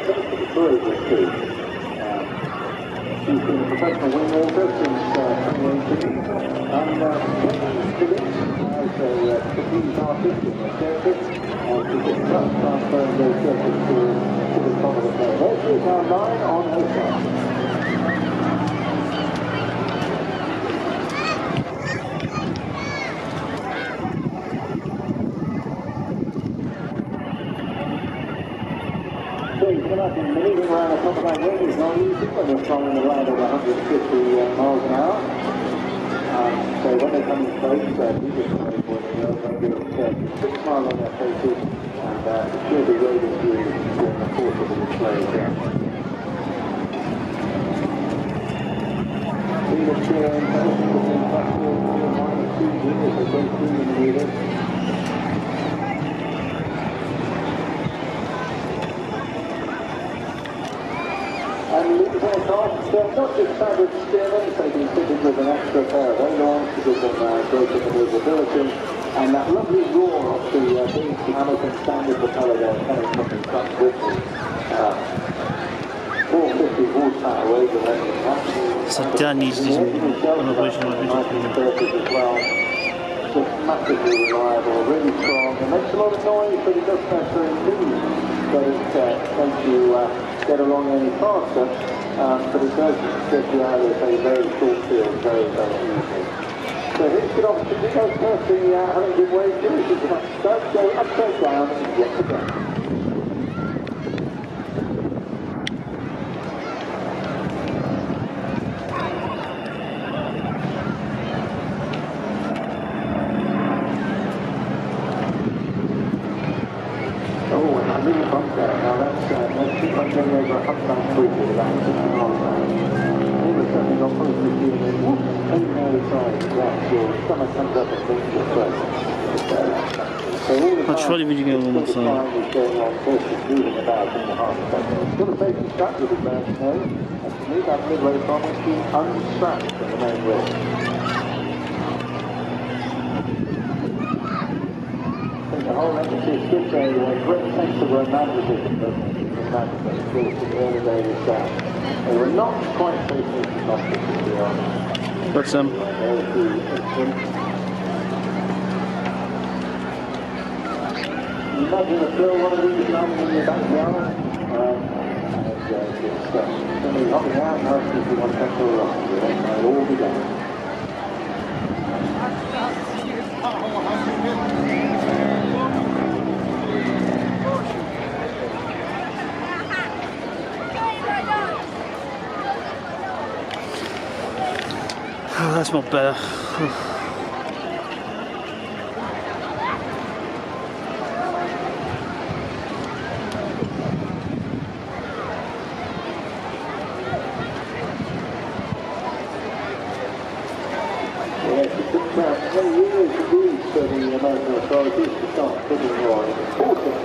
close to the tourism too. She's been a professional wingwalker since 2018, and students as a trapeze artist in the circuit, and she's been transferring those circuits to the top of the plane. There she is now lying on her side. So you can imagine maneuvering around the top of that wing is not easy when you're flying around at 150 miles an hour. So when they come in close, you just wait for them. They'll be a big smile on their faces, and she'll be waving to you during the course of the display again. See the cheering, everything between platform 2 as they go through the maneuvers. And these aircraft, they're not just standard steermen, they've been fitted with an extra pair of ailerons to give them greater manoeuvrability, and that lovely roar of the big Hamilton standard propeller there coming from the front with it. 450 horsepower over the engine. So Danny's just on the version of it. As well. Just massively reliable, really strong. It makes a lot of noise, but it doesn't necessarily mean that it makes you get along any faster, but it does get you out of a very short field very, very easily. So here's good opportunity. Goes first the having good wave to it. It's about to start, go upside down and yet again. Getting over a humpback bridge at about 60 miles an hour. All of a sudden you've got probably feeling in over the side, that's your stomach comes up and brings your throat. So all the time, I'll video game on the side. is going on, first is moving about in the half a second. It's got a safety strap with his nose, and to move that midway from it, you unstrap from the main wheel. I think the whole emphasis gives a great sense of romanticism, doesn't it? In the early days, they were not quite so agnostic as they are. But imagine a thrill, one of these landing in your backyard, and it's somebody hopping out and asking if you want to take a ride. It'll all be done. oh, that's not better. Yes, it took about 10 years for the American authorities to start putting more important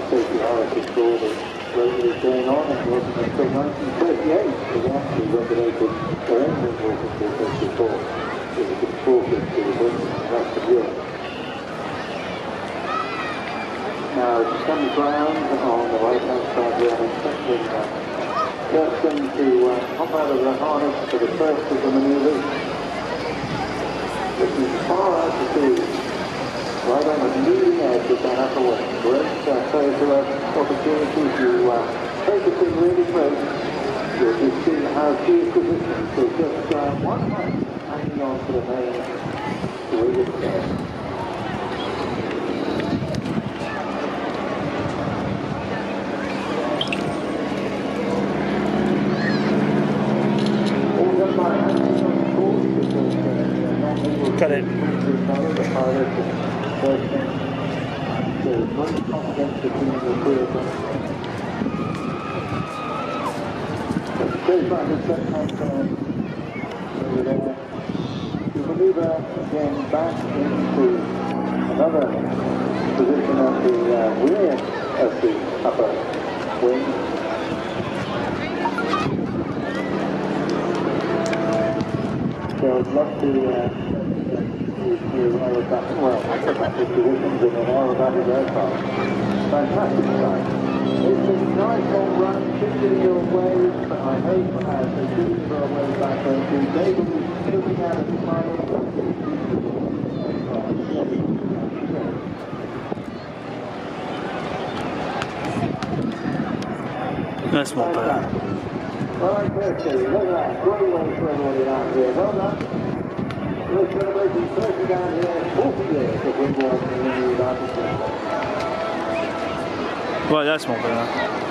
safety hierarchies for all the road that was going on. It wasn't until 1938 that they actually regulated their own wingwalking systems before it was exported to the rest of Europe. Now, it comes round on the right-hand side here, I'm expecting Kirsten to hop out of the harness for the first of the manoeuvres. Looking far out to sea, right on the leading edge of that upper wing. Great photo opportunity to take the thing really close. You'll just see how she is positioned. So just one hand hanging on to the main wing of the bed. All done by hand on the course because Cut it. the pilot and first thing. There's much confidence between the three of them. Goes back to set hand over there. You manoeuvre again back into another position at the rear of the upper wing. So I'd love to aerobatic, well, acrobatic positions in an aerobatic aircraft. Fantastic sight. It's a nice old do your waves, but I hope as they do for a way back on to David is taking out of the final. That's not bad. Well, I'm thirsty. Look at that. Great way for everybody down here. Well done. We're celebrating 30 down here, 40 years of Wingwakes in the Aerobatic Wingwakes. Right, that's not bad.